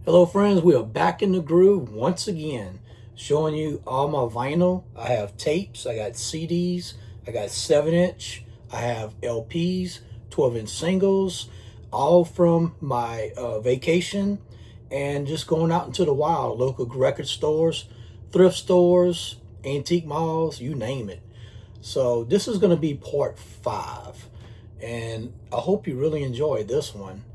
Hello friends, we are back in the groove once again, showing you all my vinyl. I have tapes, I got CDs, I got 7-inch, I have LPs, 12-inch singles, all from my vacation and just going out into the wild, local record stores, thrift stores, antique malls, you name it. So this is going to be part 5, and I hope you really enjoy this one.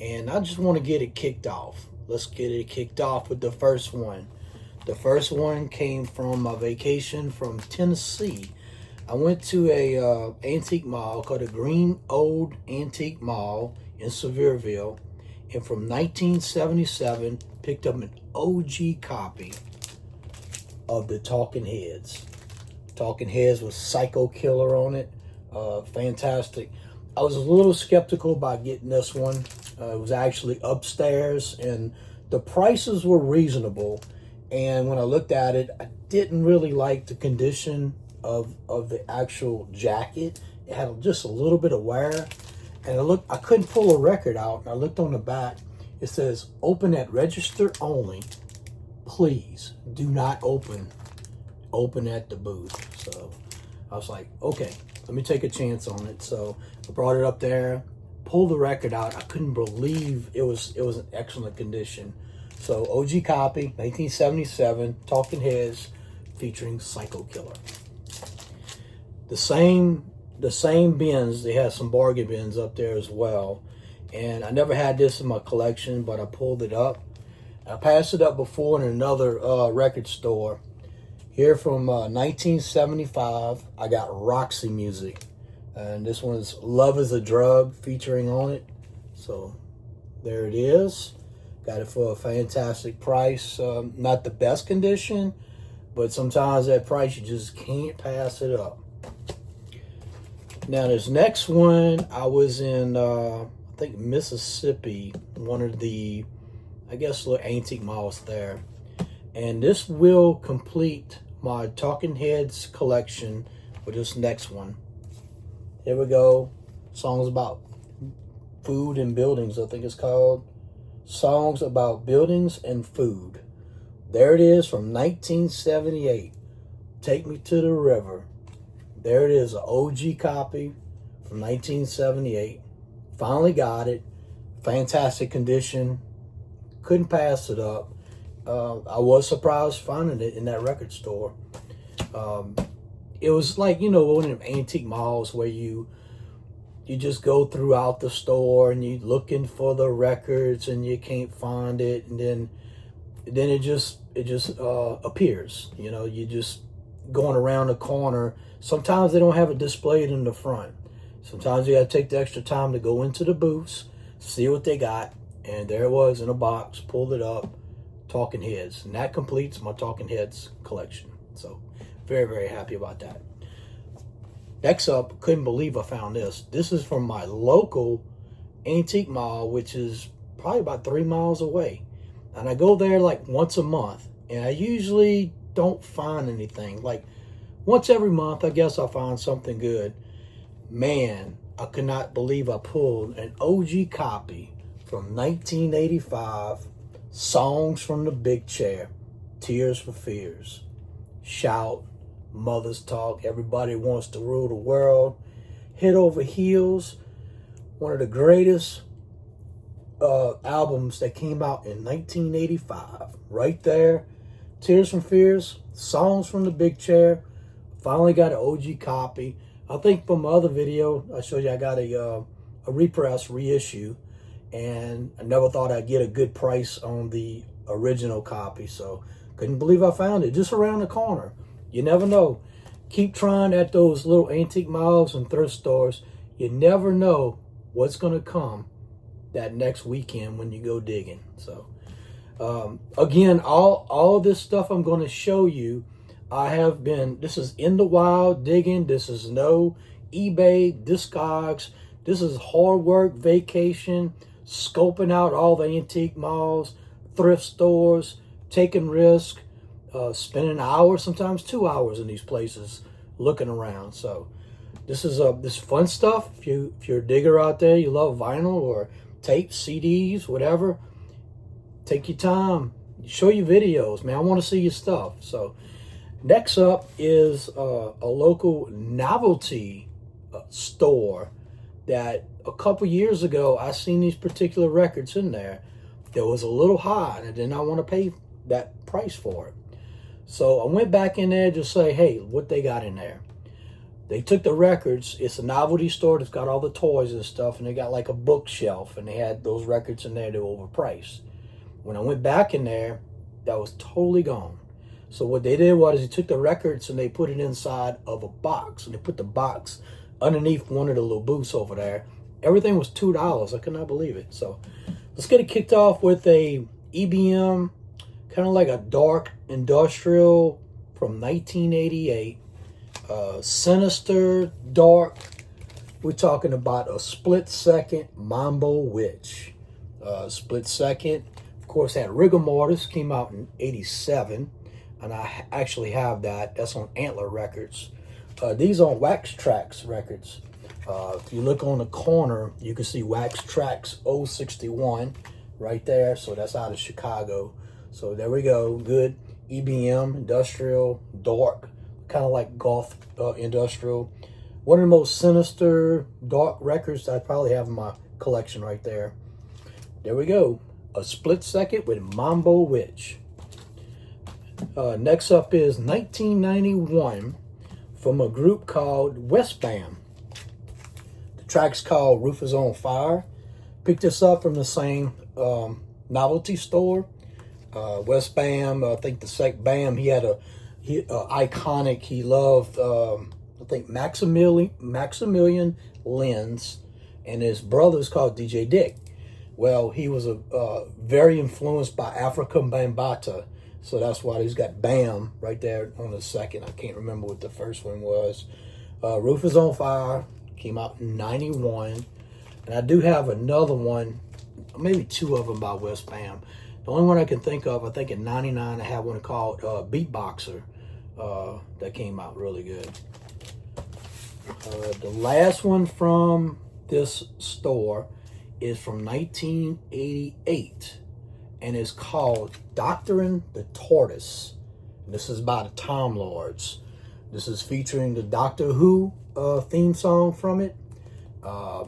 And I just want to get it kicked off. Let's get it kicked off with the first one. The first one came from my vacation from Tennessee. I went to a antique mall called the Green Old Antique Mall in Sevierville, and from 1977 picked up an OG copy of the Talking Heads. Talking Heads with Psycho Killer on it. Fantastic. I was a little skeptical about getting this one. It was actually upstairs, and the prices were reasonable. And when I looked at it, I didn't really like the condition of the actual jacket. It had just a little bit of wear, and I couldn't pull a record out. And I looked on the back. It says, "Open at register only. Please do not open at the booth." So I was like, okay, let me take a chance on it. So I brought it up there, pulled the record out. I couldn't believe it was in excellent condition. So OG copy, 1977, Talking Heads, featuring Psycho Killer. The same bins, they had some bargain bins up there as well. And I never had this in my collection, but I pulled it up. I passed it up before in another record store. Here from 1975, I got Roxy Music. And this one's Love is a Drug featuring on it. So there it is. Got it for a fantastic price. Not the best condition, but sometimes that price you just can't pass it up. Now this next one, I was in, I think Mississippi, one of the, I guess, little antique malls there. And this will complete my Talking Heads collection with this next one. Here we go. Songs about food and buildings, I think it's called. Songs about buildings and food. There it is from 1978. Take Me to the River. There it is, an OG copy from 1978. Finally got it. Fantastic condition. Couldn't pass it up. I was surprised finding it in that record store. It was like, one of them antique malls where you just go throughout the store and you're looking for the records and you can't find it, and then it just appears. You just going around the corner. Sometimes they don't have it displayed in the front. Sometimes you got to take the extra time to go into the booths, see what they got, and there it was in a box. Pulled it up. Talking Heads, and that completes my Talking Heads collection. So very, very happy about that. Next up, couldn't believe I found this. This is from my local antique mall, which is probably about 3 miles away. And I go there like once a month, and I usually don't find anything. Like once every month, I guess I'll find something good. Man, I could not believe I pulled an OG copy from 1985. Songs from the Big Chair, Tears for Fears, Shout, Mother's Talk, Everybody Wants to Rule the World, Head Over Heels, one of the greatest albums that came out in 1985. Right there, Tears for Fears, Songs from the Big Chair. Finally got an OG copy. I think from my other video, I showed you I got a repress reissue. And I never thought I'd get a good price on the original copy. So couldn't believe I found it just around the corner. You never know. Keep trying at those little antique malls and thrift stores. You never know what's going to come that next weekend when you go digging. So again, all this stuff I'm going to show you, this is in the wild digging. This is no eBay, Discogs. This is hard work, vacation, scoping out all the antique malls, thrift stores, taking risk, spending hours, sometimes 2 hours in these places looking around. So this is this fun stuff. If you're a digger out there, you love vinyl or tapes, CDs, whatever, Take your time. Show your videos, man. I want to see your stuff. So next up is a local novelty store that a couple years ago I seen these particular records in there that was a little high, and I did not want to pay that price for it. So I went back in there to say, hey, what they got in there. They took the records. It's a novelty store that's got all the toys and stuff, and they got like a bookshelf, and they had those records in there that were overpriced. When I went back in there, that was totally gone. So what they did was they took the records and they put it inside of a box, and they put the box underneath one of the little booths over there. Everything was $2. I could not believe it. So let's get it kicked off with a EBM, kind of like a dark industrial from 1988. Sinister, dark. We're talking about a Split Second Mambo Witch. Split Second, of course, had Rigor Mortis, came out in 87. And I actually have that. That's on Antler Records. These are on Wax Tracks Records. If you look on the corner, you can see Wax Tracks 061 right there. So that's out of Chicago. So there we go. Good EBM, industrial, dark, kind of like goth industrial. One of the most sinister, dark records I probably have in my collection right there. There we go. A Split Second with Mambo Witch. Next up is 1991 from a group called Westbam. The track's called Roof is on Fire. Picked this up from the same novelty store. Westbam, I think the Sec Bam, he had a iconic, he loved, I think Maximilian Lenz, and his brother's called DJ Dick. Well, he was very influenced by Africa Bambaataa. So that's why he's got Bam right there on the second. I can't remember what the first one was. Roof is on Fire came out in 91. And I do have another one, maybe two of them by West Bam. The only one I can think of, I think in 99, I had one called Beatboxer that came out really good. The last one from this store is from 1988. And it's called Doctoring the Tortoise. This is by the Time Lords. This is featuring the Doctor Who theme song from it. A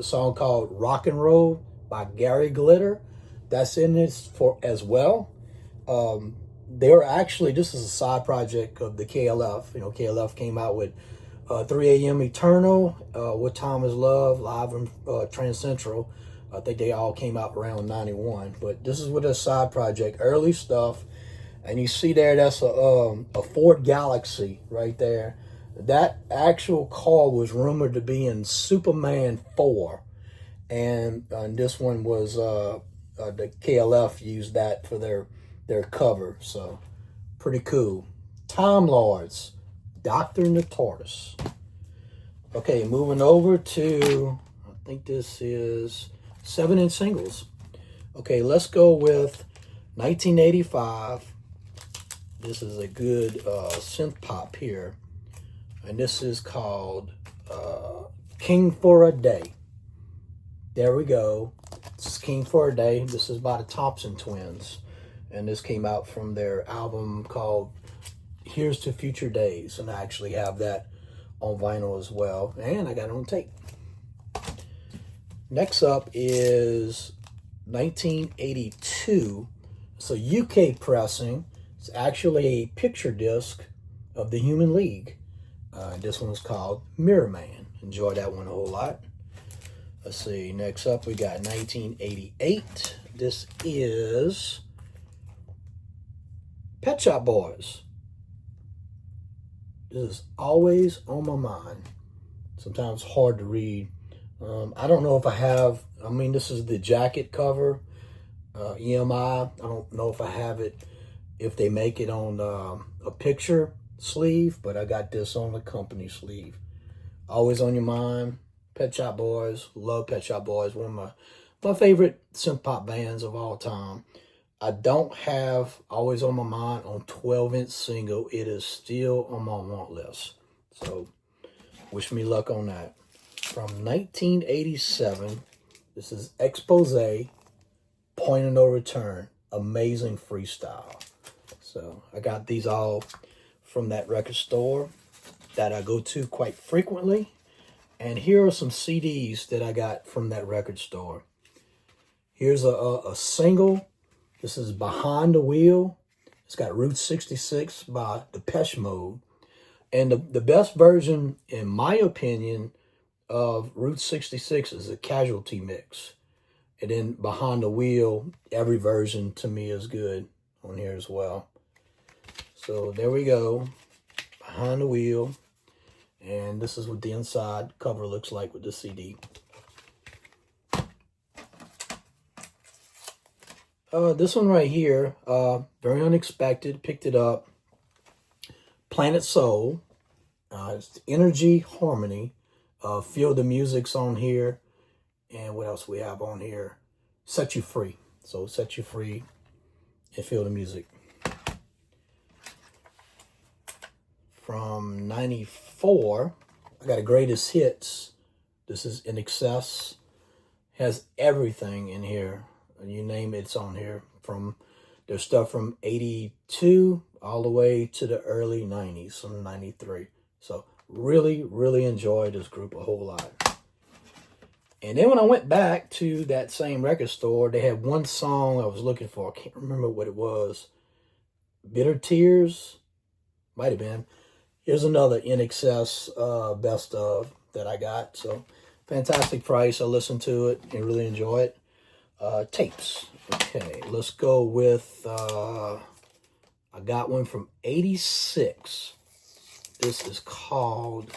song called Rock and Roll by Gary Glitter. That's in this for as well. They're actually, this is a side project of the KLF. You know, KLF came out with 3 a.m. Eternal, What Time Is Love, live from Trans Central. I think they all came out around 91, but this is with a side project, early stuff. And you see there, that's a Ford Galaxy right there. That actual car was rumored to be in Superman 4. And this one was, the KLF used that for their cover. So pretty cool. Time Lords, Doctoring the Tortoise. Okay, moving over to, I think this is 7-inch singles. Okay, let's go with 1985. This is a good synth-pop here. And this is called King for a Day. There we go. This is King for a Day. This is by the Thompson Twins. And this came out from their album called Here's to Future Days. And I actually have that on vinyl as well. And I got it on tape. Next up is 1982. It's a UK pressing. It's actually a picture disc of the Human League. This one's called Mirror Man. Enjoy that one a whole lot. Let's see. Next up, we got 1988. This is Pet Shop Boys. This is always on my mind. Sometimes hard to read. I don't know if I have, this is the jacket cover, EMI. I don't know if I have it, if they make it on a picture sleeve, but I got this on the company sleeve. Always on your mind. Pet Shop Boys. Love Pet Shop Boys. One of my favorite synth pop bands of all time. I don't have Always on My Mind on 12-inch single. It is still on my want list. So wish me luck on that. From 1987, this is Expose, Point of No Return, Amazing Freestyle. So I got these all from that record store that I go to quite frequently. And here are some CDs that I got from that record store. Here's a single. This is Behind the Wheel. It's got Route 66 by Depeche Mode. And the best version, in my opinion, of Route 66 is a Casualty mix. And then Behind the Wheel, every version to me is good on here as well. So there we go. Behind the Wheel. And this is what the inside cover looks like with the CD. This one right here, very unexpected, picked it up. Planet Soul, it's Energy Harmony, Feel the Music's on here, and what else we have on here? Set You Free. So Set You Free and Feel the Music. From 94, I got a Greatest Hits. This is In Excess. Has everything in here. You name it, it's on here. There's stuff from 82 all the way to the early 90s, from 93. So really, really enjoyed this group a whole lot. And then when I went back to that same record store, they had one song I was looking for. I can't remember what it was. Bitter Tears? Might have been. Here's another In Excess best of that I got. So fantastic price. I listened to it and really enjoy it. Tapes. Okay, let's go with, I got one from 86. This is called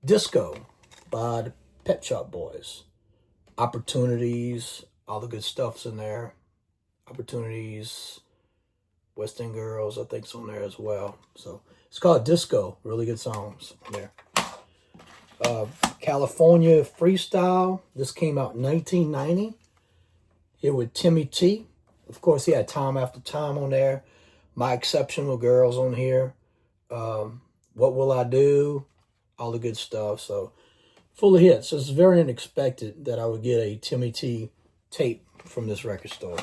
Disco by the Pet Shop Boys. Opportunities, all the good stuff's in there. Opportunities, West End Girls, I think's on there as well. So it's called Disco. Really good songs there. California Freestyle. This came out in 1990. Here with Timmy T. Of course, he had Time After Time on there. My Exceptional Girls on here. What Will I Do? All the good stuff. So full of hits. It's very unexpected that I would get a Timmy T tape from this record store.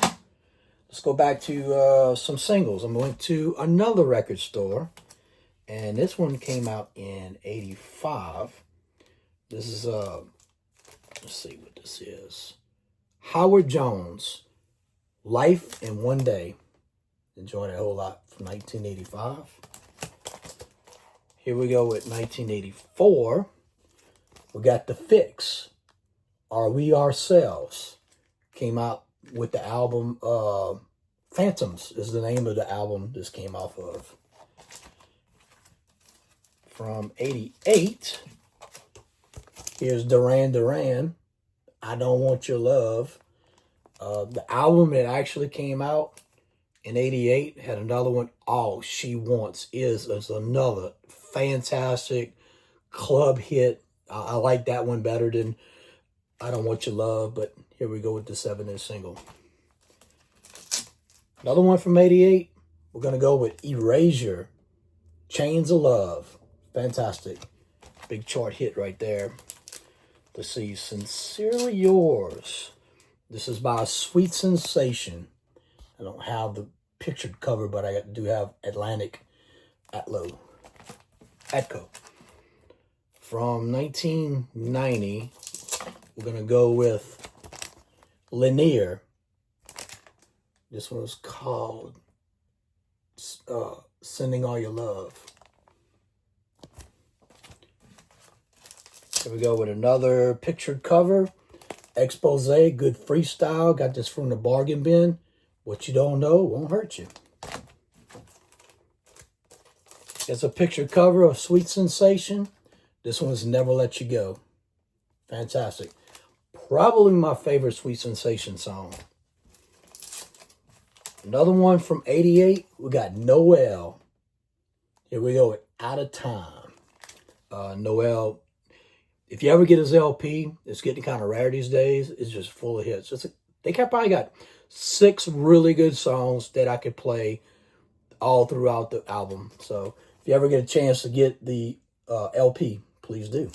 Let's go back to some singles. I'm going to another record store. And this one came out in 85. This is, let's see what this is. Howard Jones, Life in One Day. Enjoyed it a whole lot from 1985. Here we go with 1984. We got The Fix, Are We Ourselves. Came out with the album, Phantoms is the name of the album this came off of. From 88. Here's Duran Duran, I Don't Want Your Love. The album that actually came out in 88 had another one, All She Wants Is another fantastic club hit. I like that one better than I Don't Want Your Love, but here we go with the 7-inch single. Another one from 88, we're going to go with Erasure, Chains of Love. Fantastic. Big chart hit right there. Let's see, Sincerely Yours. This is by Sweet Sensation. I don't have the pictured cover, but I do have Atlantic Atco. From 1990, we're going to go with Linear. This one was called Sending All Your Love. Here we go with another pictured cover. Expose, Good Freestyle. Got this from the bargain bin. What you don't know won't hurt you. It's a pictured cover of Sweet Sensation. This one's Never Let You Go. Fantastic. Probably my favorite Sweet Sensation song. Another one from 88. We got Noel. Here we go with Out of Time. Noel, if you ever get his LP, it's getting kind of rare these days. It's just full of hits. They probably got 6 really good songs that I could play all throughout the album. So if you ever get a chance to get the LP, please do.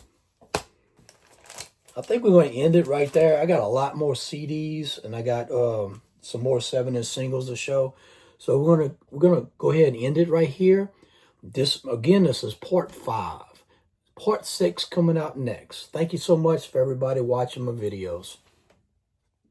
I think we're going to end it right there. I got a lot more CDs, and I got some more 7-inch singles to show. So we're gonna go ahead and end it right here. This is part 5. Part 6 coming out next. Thank you so much for everybody watching my videos.